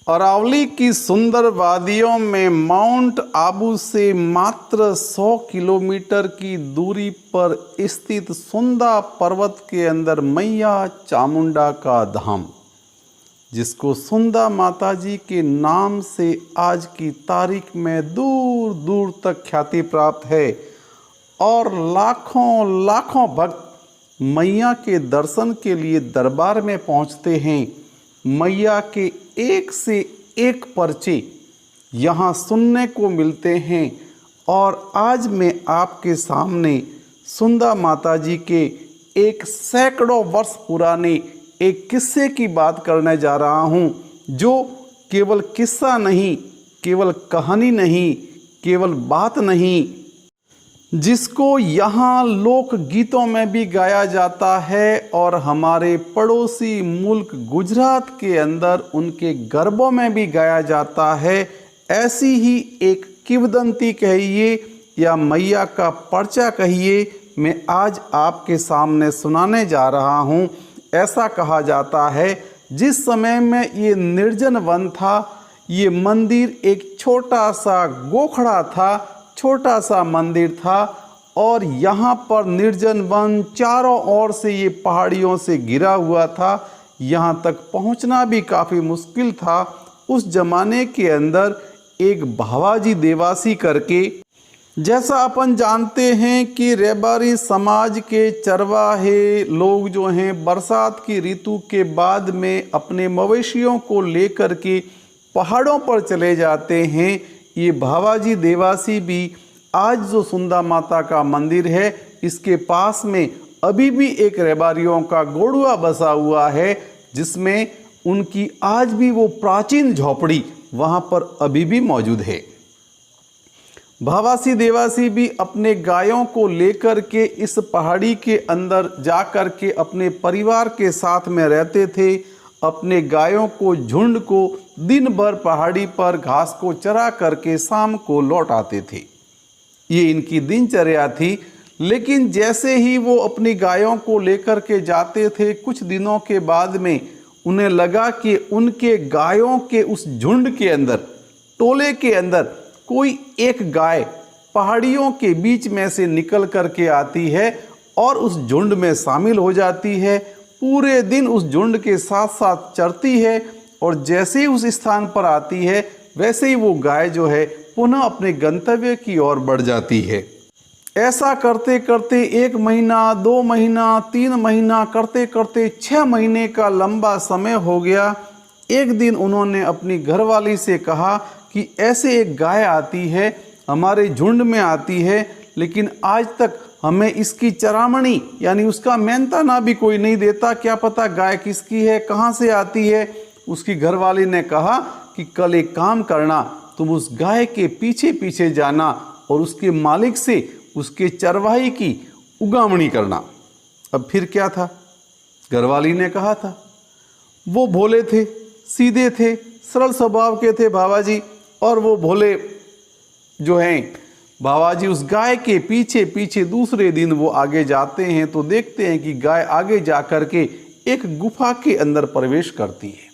अरावली की सुंदर वादियों में माउंट आबू से मात्र 100 किलोमीटर की दूरी पर स्थित सुंदा पर्वत के अंदर मैया चामुंडा का धाम, जिसको सुंदा माताजी के नाम से आज की तारीख में दूर दूर तक ख्याति प्राप्त है और लाखों लाखों भक्त मैया के दर्शन के लिए दरबार में पहुंचते हैं। मैया के एक से एक पर्चे यहाँ सुनने को मिलते हैं और आज मैं आपके सामने सुंदा माताजी के एक सैकड़ों वर्ष पुराने एक किस्से की बात करने जा रहा हूँ, जो केवल किस्सा नहीं, केवल कहानी नहीं, केवल बात नहीं, जिसको यहाँ लोक गीतों में भी गाया जाता है और हमारे पड़ोसी मुल्क गुजरात के अंदर उनके गरबों में भी गाया जाता है। ऐसी ही एक किंवदंती कहिए या मैया का पर्चा कहिए, मैं आज आपके सामने सुनाने जा रहा हूँ। ऐसा कहा जाता है, जिस समय में ये निर्जन वन था, ये मंदिर एक छोटा सा गोखड़ा था, छोटा सा मंदिर था और यहाँ पर निर्जन वन चारों ओर से ये पहाड़ियों से घिरा हुआ था। यहाँ तक पहुँचना भी काफ़ी मुश्किल था। उस जमाने के अंदर एक भावाजी देवासी करके, जैसा अपन जानते हैं कि रेबारी समाज के चरवाहे लोग जो हैं बरसात की ऋतु के बाद में अपने मवेशियों को लेकर के पहाड़ों पर चले जाते हैं। ये भावाजी देवासी भी आज जो सुंदा माता का मंदिर है, इसके पास में अभी भी एक रेबारियों का गोड़ुआ बसा हुआ है, जिसमें उनकी आज भी वो प्राचीन झोपड़ी वहाँ पर अभी भी मौजूद है। भावासी देवासी भी अपने गायों को लेकर के इस पहाड़ी के अंदर जा कर के अपने परिवार के साथ में रहते थे। अपने गायों को, झुंड को दिन भर पहाड़ी पर घास को चरा करके शाम को लौट आते थे। ये इनकी दिनचर्या थी। लेकिन जैसे ही वो अपनी गायों को लेकर के जाते थे, कुछ दिनों के बाद में उन्हें लगा कि उनके गायों के उस झुंड के अंदर, टोले के अंदर कोई एक गाय पहाड़ियों के बीच में से निकल करके आती है और उस झुंड में शामिल हो जाती है। पूरे दिन उस झुंड के साथ साथ चरती है और जैसे ही उस स्थान पर आती है, वैसे ही वो गाय जो है पुनः अपने गंतव्य की ओर बढ़ जाती है। ऐसा करते करते 1 महीना, 2 महीना, 3 महीना करते करते 6 महीने का लंबा समय हो गया। एक दिन उन्होंने अपनी घरवाली से कहा कि ऐसे एक गाय आती है, हमारे झुंड में आती है, लेकिन आज तक हमें इसकी चरामणी यानी उसका मेहनताना भी कोई नहीं देता। क्या पता गाय किसकी है, कहाँ से आती है। उसकी घरवाली ने कहा कि कल एक काम करना, तुम उस गाय के पीछे पीछे जाना और उसके मालिक से उसके चरवाही की उगामणी करना। अब फिर क्या था, घरवाली ने कहा था। वो भोले थे, सीधे थे, सरल स्वभाव के थे बाबाजी, और वो भोले जो हैं बाबाजी उस गाय के पीछे पीछे दूसरे दिन वो आगे जाते हैं तो देखते हैं कि गाय आगे जा कर के एक गुफा के अंदर प्रवेश करती है।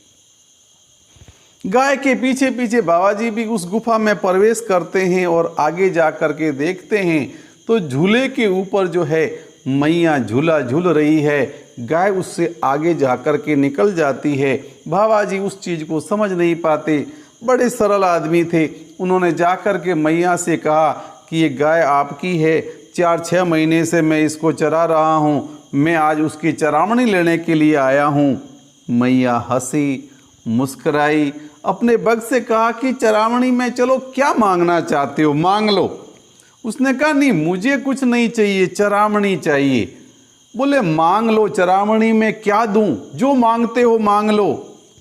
गाय के पीछे पीछे बाबाजी भी उस गुफा में प्रवेश करते हैं और आगे जा कर के देखते हैं तो झूले के ऊपर जो है मैया झूला झूल रही है। गाय उससे आगे जा कर के निकल जाती है। बाबाजी उस चीज़ को समझ नहीं पाते, बड़े सरल आदमी थे। उन्होंने जा कर के मैया से कहा कि ये गाय आपकी है, 4-6 महीने से मैं इसको चरा रहा हूँ, मैं आज उसकी चरामणी लेने के लिए आया हूँ। मैया हंसी, मुस्कुराई, अपने भक्त से कहा कि चरामणी में चलो क्या मांगना चाहते हो, मांग लो। उसने कहा नहीं, मुझे कुछ नहीं चाहिए, चरामणी चाहिए। बोले मांग लो, चरामणी में क्या दूं, जो मांगते हो मांग लो।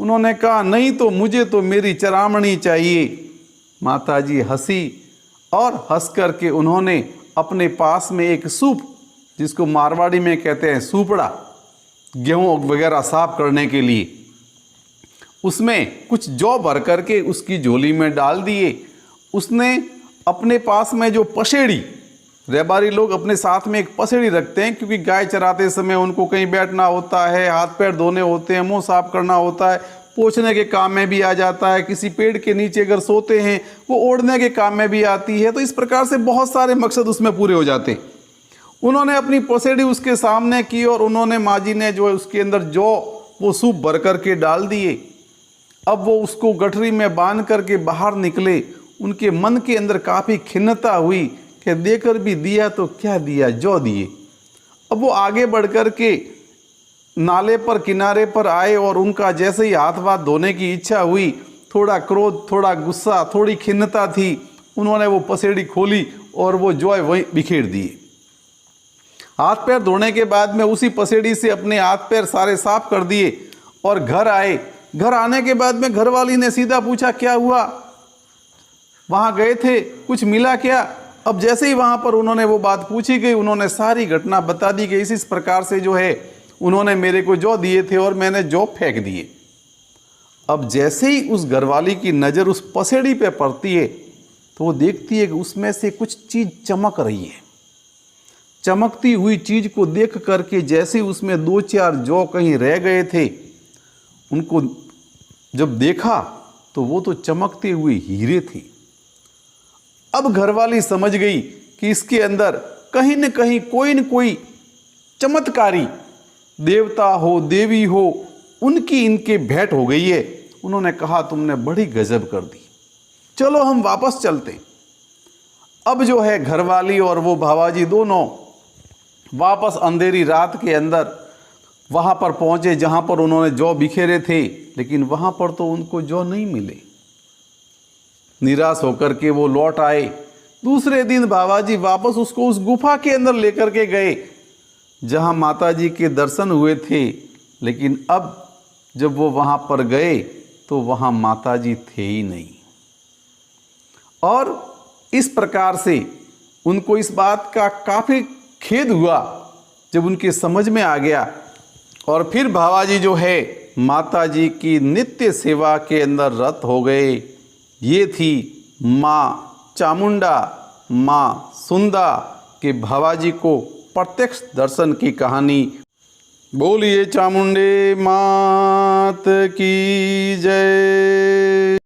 उन्होंने कहा नहीं तो मुझे तो मेरी चरामणी चाहिए। माताजी हंसी और हंस कर के उन्होंने अपने पास में एक सूप, जिसको मारवाड़ी में कहते हैं सूपड़ा, गेहूँ वगैरह साफ करने के लिए, उसमें कुछ जौ भर करके उसकी झोली में डाल दिए। उसने अपने पास में जो पसेड़ी, रेबारी लोग अपने साथ में एक पसेड़ी रखते हैं क्योंकि गाय चराते समय उनको कहीं बैठना होता है, हाथ पैर धोने होते हैं, मुंह साफ करना होता है, पोंछने के काम में भी आ जाता है, किसी पेड़ के नीचे अगर सोते हैं वो ओढ़ने के काम में भी आती है। तो इस प्रकार से बहुत सारे मकसद उसमें पूरे हो जाते। उन्होंने अपनी पसेड़ी उसके सामने की और उन्होंने माँ जी ने जो है उसके अंदर जौ वो सूप भर करके डाल दिए। अब वो उसको गठरी में बांध करके बाहर निकले। उनके मन के अंदर काफ़ी खिन्नता हुई कि देकर भी दिया तो क्या दिया, जौ दिए। अब वो आगे बढ़ कर के नाले पर किनारे पर आए और उनका जैसे ही हाथ वाथ धोने की इच्छा हुई, थोड़ा क्रोध, थोड़ा गुस्सा, थोड़ी खिन्नता थी, उन्होंने वो पसेड़ी खोली और वो जौ वहीं बिखेर दिए। हाथ पैर धोने के बाद में उसी पसेड़ी से अपने हाथ पैर सारे साफ कर दिए और घर आए। घर आने के बाद में घरवाली ने सीधा पूछा क्या हुआ, वहाँ गए थे, कुछ मिला क्या? अब जैसे ही वहाँ पर उन्होंने वो बात पूछी गई, उन्होंने सारी घटना बता दी कि इस प्रकार से जो है उन्होंने मेरे को जौ दिए थे और मैंने जौ फेंक दिए। अब जैसे ही उस घरवाली की नज़र उस पसेड़ी पे पड़ती है तो वो देखती है कि उसमें से कुछ चीज़ चमक रही है। चमकती हुई चीज़ को देख करके जैसे उसमें 2-4 जौ कहीं रह गए थे, उनको जब देखा तो वो तो चमकते हुए हीरे थे। अब घरवाली समझ गई कि इसके अंदर कहीं न कहीं कोई न कोई चमत्कारी देवता हो, देवी हो, उनकी इनके भेंट हो गई है। उन्होंने कहा तुमने बड़ी गजब कर दी, चलो हम वापस चलते। अब जो है घरवाली और वो भावाजी दोनों वापस अंधेरी रात के अंदर वहाँ पर पहुँचे जहाँ पर उन्होंने जौ बिखेरे थे, लेकिन वहाँ पर तो उनको जौ नहीं मिले। निराश होकर के वो लौट आए। दूसरे दिन बाबाजी वापस उसको उस गुफा के अंदर लेकर के गए जहाँ माताजी के दर्शन हुए थे, लेकिन अब जब वो वहाँ पर गए तो वहाँ माताजी थे ही नहीं। और इस प्रकार से उनको इस बात का काफ़ी खेद हुआ जब उनके समझ में आ गया। और फिर बाबाजी जो है माताजी की नित्य सेवा के अंदर रत हो गए। ये थी माँ चामुंडा, माँ सुंदा के बाबाजी को प्रत्यक्ष दर्शन की कहानी। बोलिए चामुंडे मात की जय।